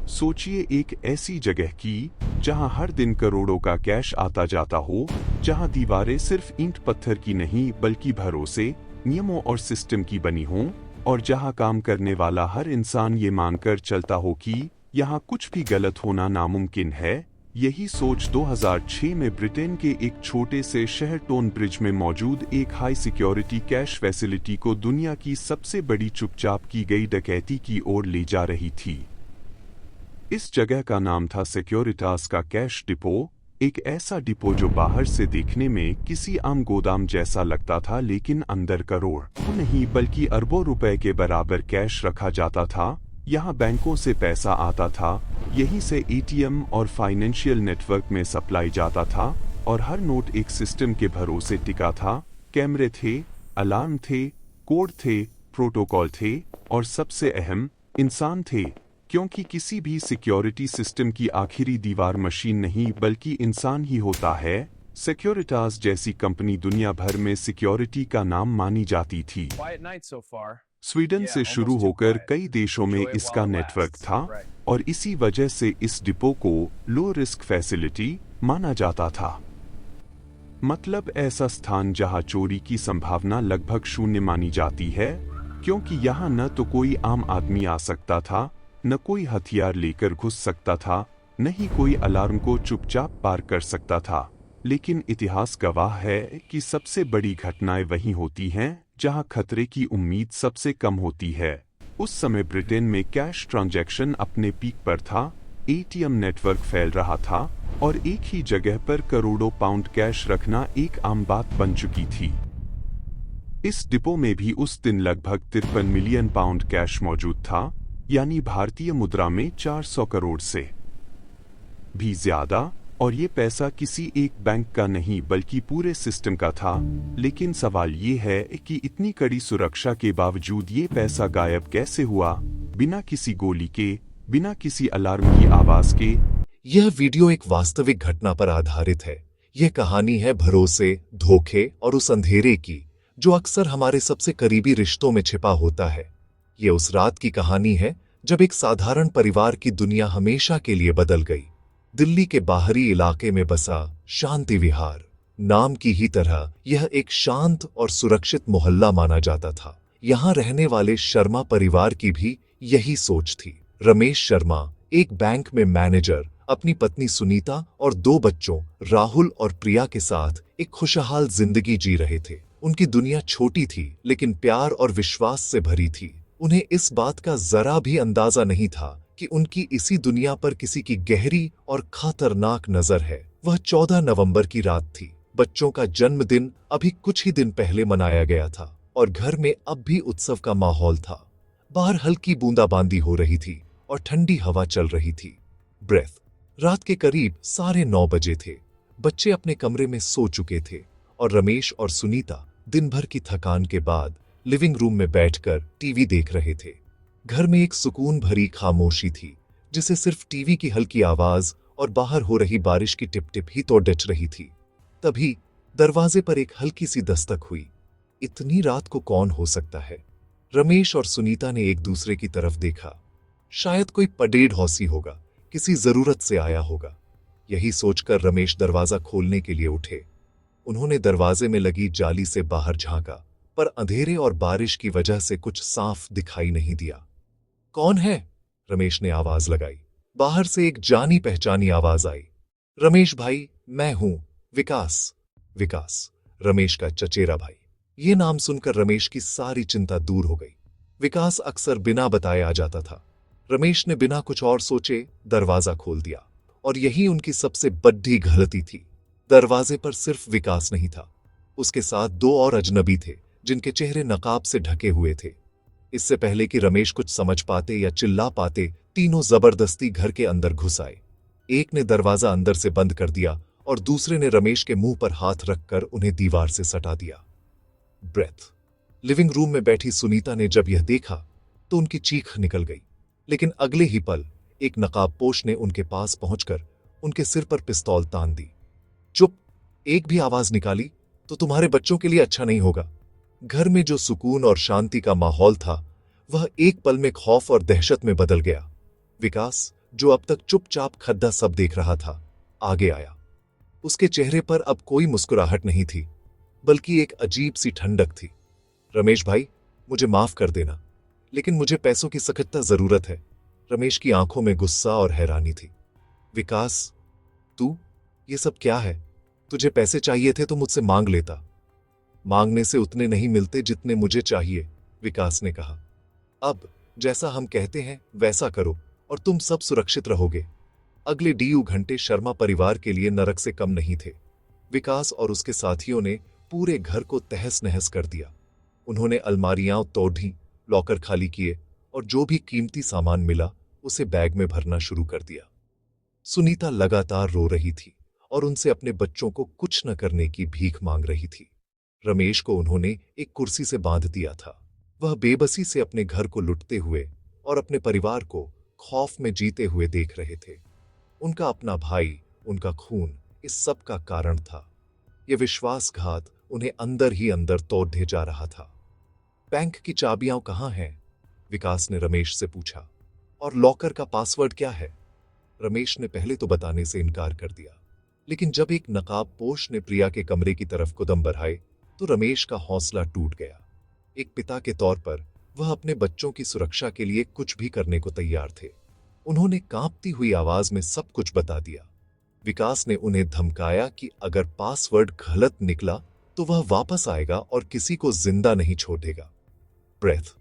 सोचिए एक ऐसी जगह की जहां हर दिन करोड़ों का कैश आता जाता हो, जहां दीवारें सिर्फ ईंट पत्थर की नहीं बल्कि भरोसे, नियमों और सिस्टम की बनी हों, और जहां काम करने वाला हर इंसान ये मानकर चलता हो कि यहाँ कुछ भी गलत होना नामुमकिन है। यही सोच 2006 में ब्रिटेन के एक छोटे से शहर टोन ब्रिज में मौजूद एक हाई सिक्योरिटी कैश फैसिलिटी को दुनिया की सबसे बड़ी चुपचाप की गई डकैती की ओर ले जा रही थी। इस जगह का नाम था सिक्योरिटास का कैश डिपो, एक ऐसा डिपो जो बाहर से देखने में किसी आम गोदाम जैसा लगता था, लेकिन अंदर करोड़ नहीं बल्कि अरबों रुपए के बराबर कैश रखा जाता था। यहाँ बैंकों से पैसा आता था, यहीं से एटीएम और फाइनेंशियल नेटवर्क में सप्लाई जाता था, और हर नोट एक सिस्टम के भरोसे टिका था। कैमरे थे, अलार्म थे, कोड थे, प्रोटोकॉल थे, और सबसे अहम इंसान थे, क्योंकि किसी भी सिक्योरिटी सिस्टम की आखिरी दीवार मशीन नहीं बल्कि इंसान ही होता है। सिक्योरिटास जैसी कंपनी दुनिया भर में सिक्योरिटी का नाम मानी जाती थी। स्वीडन से शुरू होकर कई देशों में इसका नेटवर्क था, और इसी वजह से इस डिपो को लो रिस्क फैसिलिटी माना जाता था। मतलब ऐसा स्थान जहां चोरी की संभावना लगभग शून्य मानी जाती है, क्योंकि यहाँ न तो कोई आम आदमी आ सकता था, न कोई हथियार लेकर घुस सकता था, न ही कोई अलार्म को चुपचाप पार कर सकता था। लेकिन इतिहास गवाह है कि सबसे बड़ी घटनाएं वहीं होती हैं जहां खतरे की उम्मीद सबसे कम होती है। उस समय ब्रिटेन में कैश ट्रांजैक्शन अपने पीक पर था, एटीएम नेटवर्क फैल रहा था, और एक ही जगह पर करोड़ों पाउंड कैश रखना एक आम बात बन चुकी थी। इस डिपो में भी उस दिन लगभग 53 मिलियन पाउंड कैश मौजूद था, यानी भारतीय मुद्रा में 400 करोड़ से भी ज्यादा, और ये पैसा किसी एक बैंक का नहीं बल्कि पूरे सिस्टम का था। लेकिन सवाल ये है कि इतनी कड़ी सुरक्षा के बावजूद ये पैसा गायब कैसे हुआ, बिना किसी गोली के, बिना किसी अलार्म की आवाज के। यह वीडियो एक वास्तविक घटना पर आधारित है। यह कहानी है भरोसे, धोखे और उस अंधेरे की जो अक्सर हमारे सबसे करीबी रिश्तों में छिपा होता है। यह उस रात की कहानी है जब एक साधारण परिवार की दुनिया हमेशा के लिए बदल गई। दिल्ली के बाहरी इलाके में बसा शांति विहार नाम की ही तरह यह एक शांत और सुरक्षित मोहल्ला माना जाता था। यहाँ रहने वाले शर्मा परिवार की भी यही सोच थी। रमेश शर्मा एक बैंक में मैनेजर अपनी पत्नी सुनीता और 2 बच्चों राहुल और प्रिया के साथ एक खुशहाल जिंदगी जी रहे थे। उनकी दुनिया छोटी थी लेकिन प्यार और विश्वास से भरी थी। उन्हें इस बात का जरा भी अंदाजा नहीं था कि उनकी इसी दुनिया पर किसी की गहरी और खतरनाक नजर है। वह 14 नवंबर की रात थी। बच्चों का जन्मदिन अभी कुछ ही दिन पहले मनाया गया था और घर में अब भी उत्सव का माहौल था। बाहर हल्की बूंदाबांदी हो रही थी और ठंडी हवा चल रही थी। ब्रेथ रात के करीब 9:30 बजे थे। बच्चे अपने कमरे में सो चुके थे और रमेश और सुनीता दिन भर की थकान के बाद लिविंग रूम में बैठकर टीवी देख रहे थे। घर में एक सुकून भरी खामोशी थी, जिसे सिर्फ टीवी की हल्की आवाज और बाहर हो रही बारिश की टिप टिप ही तो डच रही थी। तभी दरवाजे पर एक हल्की सी दस्तक हुई। इतनी रात को कौन हो सकता है? रमेश और सुनीता ने एक दूसरे की तरफ देखा। शायद कोई पडेढ़ हौसी होगा, किसी जरूरत से आया होगा। यही सोचकर रमेश दरवाजा खोलने के लिए उठे। उन्होंने दरवाजे में लगी जाली से बाहर झांका, पर अंधेरे और बारिश की वजह से कुछ साफ दिखाई नहीं दिया। कौन है? रमेश ने आवाज लगाई। बाहर से एक जानी पहचानी आवाज आई। रमेश भाई, मैं हूं विकास। विकास, रमेश का चचेरा भाई। ये नाम सुनकर रमेश की सारी चिंता दूर हो गई। विकास अक्सर बिना बताए आ जाता था। रमेश ने बिना कुछ और सोचे दरवाजा खोल दिया, और यही उनकी सबसे बड़ी गलती थी। दरवाजे पर सिर्फ विकास नहीं था, उसके साथ 2 और अजनबी थे जिनके चेहरे नकाब से ढके हुए थे। इससे पहले कि रमेश कुछ समझ पाते या चिल्ला पाते, तीनों जबरदस्ती घर के अंदर घुस आए। एक ने दरवाजा अंदर से बंद कर दिया और दूसरे ने रमेश के मुंह पर हाथ रखकर उन्हें दीवार से सटा दिया। ब्रेथ लिविंग रूम में बैठी सुनीता ने जब यह देखा तो उनकी चीख निकल गई, लेकिन अगले ही पल एक नकाबपोश ने उनके पास पहुंचकर उनके सिर पर पिस्तौल तान दी। चुप, एक भी आवाज निकाली तो तुम्हारे बच्चों के लिए अच्छा नहीं होगा। घर में जो सुकून और शांति का माहौल था, वह एक पल में खौफ और दहशत में बदल गया। विकास, जो अब तक चुपचाप खद्दा सब देख रहा था, आगे आया। उसके चेहरे पर अब कोई मुस्कुराहट नहीं थी, बल्कि एक अजीब सी ठंडक थी। रमेश भाई, मुझे माफ कर देना, लेकिन मुझे पैसों की सख्त जरूरत है। रमेश की आंखों में गुस्सा और हैरानी थी। विकास, तू ये सब क्या है? तुझे पैसे चाहिए थे तो मुझसे मांग लेता। मांगने से उतने नहीं मिलते जितने मुझे चाहिए, विकास ने कहा। अब जैसा हम कहते हैं वैसा करो और तुम सब सुरक्षित रहोगे। अगले डीयू घंटे शर्मा परिवार के लिए नरक से कम नहीं थे। विकास और उसके साथियों ने पूरे घर को तहस नहस कर दिया। उन्होंने अलमारियां तोड़ दी, लॉकर खाली किए और जो भी कीमती सामान मिला उसे बैग में भरना शुरू कर दिया। सुनीता लगातार रो रही थी और उनसे अपने बच्चों को कुछ न करने की भीख मांग रही थी। रमेश को उन्होंने एक कुर्सी से बांध दिया था। वह बेबसी से अपने घर को लुटते हुए और अपने परिवार को खौफ में जीते हुए देख रहे थे। उनका अपना भाई, उनका खून इस सब का कारण था। यह विश्वासघात उन्हें अंदर ही अंदर तोड़े जा रहा था। बैंक की चाबियां कहाँ हैं? विकास ने रमेश से पूछा। और लॉकर का पासवर्ड क्या है? रमेश ने पहले तो बताने से इनकार कर दिया, लेकिन जब एक नकाबपोश ने प्रिया के कमरे की तरफ कदम बढ़ाए तो रमेश का हौसला टूट गया। एक पिता के तौर पर वह अपने बच्चों की सुरक्षा के लिए कुछ भी करने को तैयार थे। उन्होंने कांपती हुई आवाज में सब कुछ बता दिया। विकास ने उन्हें धमकाया कि अगर पासवर्ड गलत निकला तो वह वापस आएगा और किसी को जिंदा नहीं छोड़ेगा। ब्रेथ।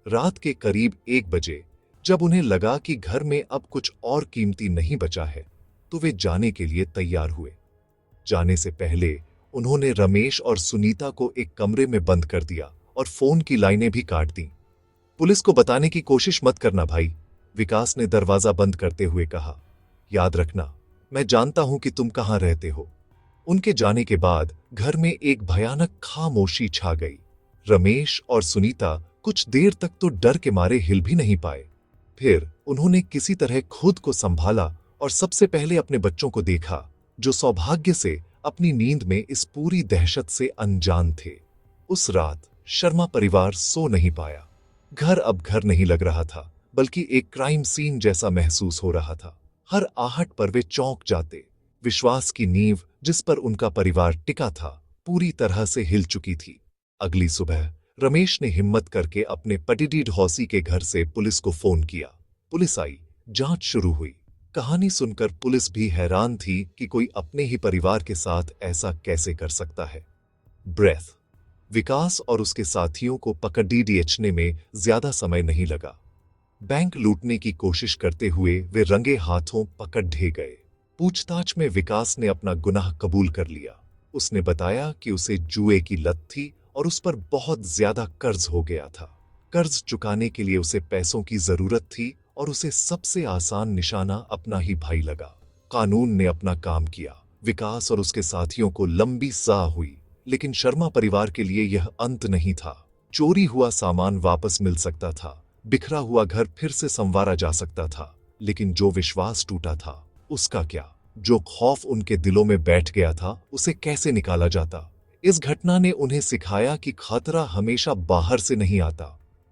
रात के करीब 1 बजे जब उन्हें लगा कि घर में अब कुछ और कीमती नहीं बचा है, तो वे जाने के लिए तैयार हुए। जाने से पहले उन्होंने रमेश और सुनीता को एक कमरे में बंद कर दिया और फोन की लाइनें भी काट दी। पुलिस को बताने की कोशिश मत करना भाई, विकास ने दरवाजा बंद करते हुए कहा। याद रखना, मैं जानता हूं कि तुम कहां रहते हो। उनके जाने के बाद घर में एक भयानक खामोशी छा गई। रमेश और सुनीता कुछ देर तक तो डर के मारे हिल भी नहीं पाए। फिर उन्होंने किसी तरह खुद को संभाला और सबसे पहले अपने बच्चों को देखा, जो सौभाग्य से अपनी नींद में इस पूरी दहशत से अनजान थे। उस रात शर्मा परिवार सो नहीं पाया। घर अब घर नहीं लग रहा था, बल्कि एक क्राइम सीन जैसा महसूस हो रहा था। हर आहट पर वे चौंक जाते। विश्वास की नींव जिस पर उनका परिवार टिका था, पूरी तरह से हिल चुकी थी। अगली सुबह रमेश ने हिम्मत करके अपने पटिडीड हौसी के घर से पुलिस को फोन किया। पुलिस आई, जांच शुरू हुई। कहानी सुनकर पुलिस भी हैरान थी कि कोई अपने ही परिवार के साथ ऐसा कैसे कर सकता है। ब्रेथ। विकास और उसके साथियों को पकड़ने में ज्यादा समय नहीं लगा। बैंक लूटने की कोशिश करते हुए वे रंगे हाथों पकड़े गए। पूछताछ में विकास ने अपना गुनाह कबूल कर लिया। उसने बताया कि उसे जुए की लत थी और उस पर बहुत ज्यादा कर्ज हो गया था। कर्ज चुकाने के लिए उसे पैसों की जरूरत थी और उसे सबसे आसान निशाना अपना ही भाई लगा। कानून ने अपना काम किया। विकास और उसके साथियों को लंबी सजा हुई, लेकिन शर्मा परिवार के लिए यह अंत नहीं था। चोरी हुआ सामान वापस मिल सकता था, बिखरा हुआ घर फिर से संवारा जा सकता था, लेकिन जो विश्वास टूटा था उसका क्या? जो खौफ उनके दिलों में बैठ गया था उसे कैसे निकाला जाता? इस घटना ने उन्हें सिखाया कि खतरा हमेशा बाहर से नहीं आता।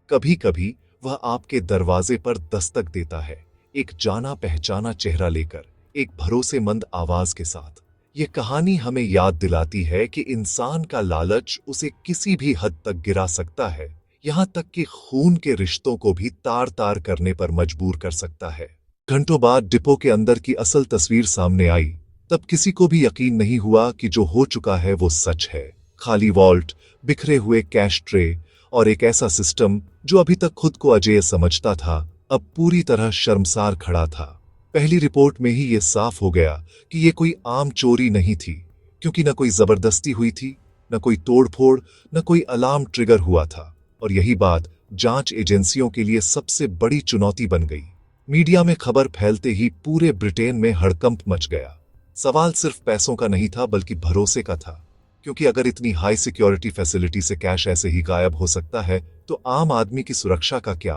कभी कभी वह आपके दरवाजे पर दस्तक देता है, एक जाना पहचाना चेहरा लेकर, एक भरोसेमंद आवाज के साथ। यह कहानी हमें याद दिलाती है कि इंसान का लालच उसे किसी भी हद तक गिरा सकता है, यहां तक कि खून के रिश्तों को भी तार तार करने पर मजबूर कर सकता है। घंटों बाद डिपो के अंदर की असल तस्वीर सामने आई। तब किसी को भी यकीन नहीं हुआ कि जो हो चुका है वो सच है। खाली वॉल्ट, बिखरे हुए कैश ट्रे और एक ऐसा सिस्टम जो अभी तक खुद को अजेय समझता था, अब पूरी तरह शर्मसार खड़ा था। पहली रिपोर्ट में ही यह साफ हो गया कि यह कोई आम चोरी नहीं थी, क्योंकि न कोई जबरदस्ती हुई थी, न कोई तोड़फोड़, न कोई अलार्म ट्रिगर हुआ था। और यही बात जांच एजेंसियों के लिए सबसे बड़ी चुनौती बन गई। मीडिया में खबर फैलते ही पूरे ब्रिटेन में हड़कंप मच गया। सवाल सिर्फ पैसों का नहीं था, बल्कि भरोसे का था, क्योंकि अगर इतनी हाई सिक्योरिटी फैसिलिटी से कैश ऐसे ही गायब हो सकता है, तो आम आदमी की सुरक्षा का क्या?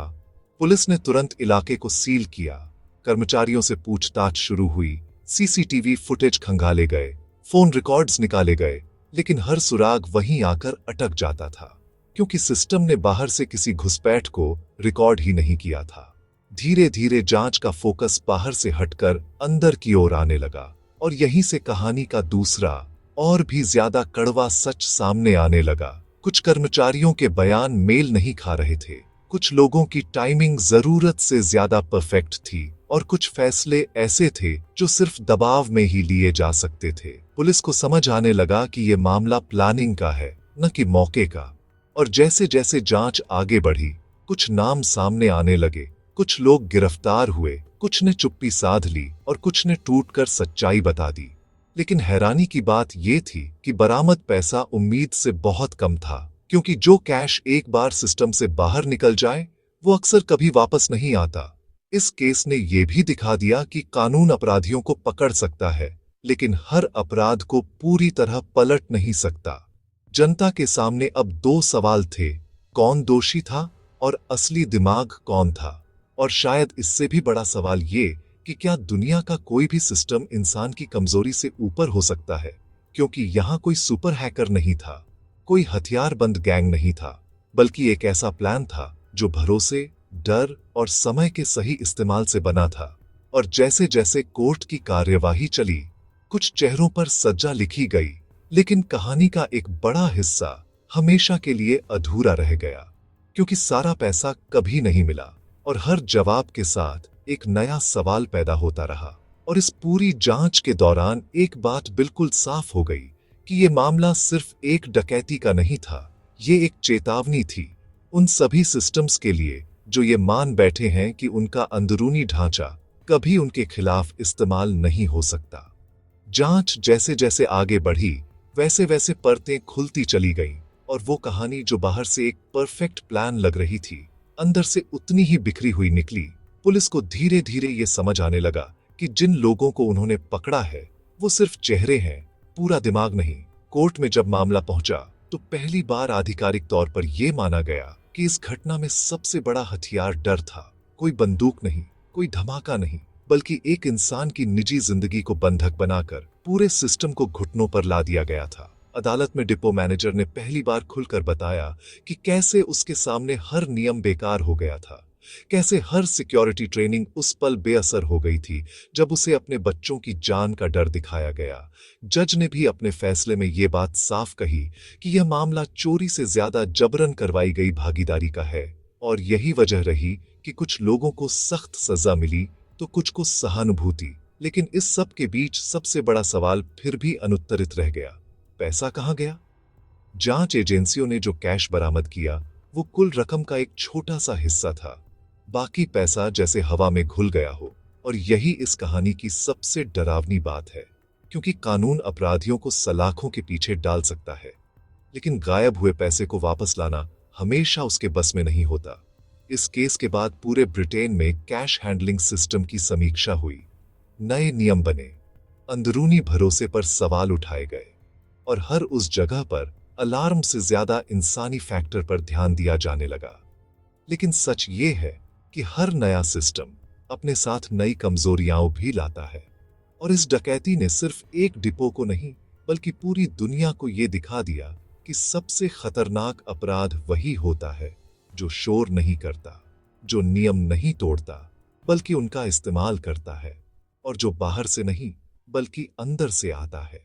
पुलिस ने तुरंत इलाके को सील किया। कर्मचारियों से पूछताछ शुरू हुई। सीसीटीवी फुटेज खंगाले गए, फोन रिकॉर्ड्स निकाले गए, लेकिन हर सुराग वहीं आकर अटक जाता था, क्योंकि सिस्टम ने बाहर से किसी घुसपैठ को रिकॉर्ड ही नहीं किया था। धीरे धीरे जांच का फोकस बाहर से हटकर अंदर की ओर आने लगा और यहीं से कहानी का दूसरा और भी ज्यादा कड़वा सच सामने आने लगा। कुछ कर्मचारियों के बयान मेल नहीं खा रहे थे, कुछ लोगों की टाइमिंग जरूरत से ज्यादा परफेक्ट थी और कुछ फैसले ऐसे थे जो सिर्फ दबाव में ही लिए जा सकते थे। पुलिस को समझ आने लगा कि यह मामला प्लानिंग का है, न कि मौके का। और जैसे जैसे जांच आगे बढ़ी, कुछ नाम सामने आने लगे, कुछ लोग गिरफ्तार हुए, कुछ ने चुप्पी साध ली और कुछ ने टूटकर सच्चाई बता दी। लेकिन हैरानी की बात यह थी कि बरामद पैसा उम्मीद से बहुत कम था, क्योंकि जो कैश एक बार सिस्टम से बाहर निकल जाए वो अक्सर कभी वापस नहीं आता। इस केस ने यह भी दिखा दिया कि कानून अपराधियों को पकड़ सकता है, लेकिन हर अपराध को पूरी तरह पलट नहीं सकता। जनता के सामने अब दो सवाल थे, कौन दोषी था और असली दिमाग कौन था। और शायद इससे भी बड़ा सवाल ये कि क्या दुनिया का कोई भी सिस्टम इंसान की कमजोरी से ऊपर हो सकता है, क्योंकि यहां कोई सुपर हैकर नहीं था, कोई हथियारबंद गैंग नहीं था, बल्कि एक ऐसा प्लान था जो भरोसे, डर और समय के सही इस्तेमाल से बना था। और जैसे जैसे कोर्ट की कार्यवाही चली, कुछ चेहरों पर सज्जा लिखी गई, लेकिन कहानी का एक बड़ा हिस्सा हमेशा के लिए अधूरा रह गया, क्योंकि सारा पैसा कभी नहीं मिला और हर जवाब के साथ एक नया सवाल पैदा होता रहा। और इस पूरी जांच के दौरान एक बात बिल्कुल साफ हो गई कि यह मामला सिर्फ एक डकैती का नहीं था, ये एक चेतावनी थी उन सभी सिस्टम्स के लिए जो ये मान बैठे हैं कि उनका अंदरूनी ढांचा कभी उनके खिलाफ इस्तेमाल नहीं हो सकता। जांच जैसे जैसे आगे बढ़ी, वैसे वैसे परतें खुलती चली गईं और वो कहानी जो बाहर से एक परफेक्ट प्लान लग रही थी, अंदर से उतनी ही बिखरी हुई निकली। पुलिस को धीरे धीरे ये समझ आने लगा कि जिन लोगों को उन्होंने पकड़ा है वो सिर्फ चेहरे हैं, पूरा दिमाग नहीं। कोर्ट में जब मामला पहुंचा तो पहली बार आधिकारिक तौर पर यह माना गया कि इस घटना में सबसे बड़ा हथियार डर था। कोई बंदूक नहीं, कोई धमाका नहीं, बल्कि एक इंसान की निजी जिंदगी को बंधक बनाकर पूरे सिस्टम को घुटनों पर ला दिया गया था। अदालत में डिपो मैनेजर ने पहली बार खुलकर बताया कि कैसे उसके सामने हर नियम बेकार हो गया था, कैसे हर सिक्योरिटी ट्रेनिंग उस पल बेअसर हो गई थी जब उसे अपने बच्चों की जान का डर दिखाया गया। जज ने भी अपने फैसले में ये बात साफ कही कि यह मामला चोरी से ज्यादा जबरन करवाई गई भागीदारी का है, और यही वजह रही कि कुछ लोगों को सख्त सजा मिली तो कुछ को सहानुभूति। लेकिन इस सब के बीच सबसे बड़ा सवाल फिर भी अनुत्तरित रह गया, पैसा कहां गया? जांच एजेंसियों ने जो कैश बरामद किया वो कुल रकम का एक छोटा सा हिस्सा था, बाकी पैसा जैसे हवा में घुल गया हो। और यही इस कहानी की सबसे डरावनी बात है, क्योंकि कानून अपराधियों को सलाखों के पीछे डाल सकता है, लेकिन गायब हुए पैसे को वापस लाना हमेशा उसके बस में नहीं होता। इस केस के बाद पूरे ब्रिटेन में कैश हैंडलिंग सिस्टम की समीक्षा हुई, नए नियम बने, अंदरूनी भरोसे पर सवाल उठाए गए और हर उस जगह पर अलार्म से ज्यादा इंसानी फैक्टर पर ध्यान दिया जाने लगा। लेकिन सच ये है कि हर नया सिस्टम अपने साथ नई कमजोरियां भी लाता है, और इस डकैती ने सिर्फ एक डिपो को नहीं बल्कि पूरी दुनिया को यह दिखा दिया कि सबसे खतरनाक अपराध वही होता है जो शोर नहीं करता, जो नियम नहीं तोड़ता बल्कि उनका इस्तेमाल करता है, और जो बाहर से नहीं बल्कि अंदर से आता है।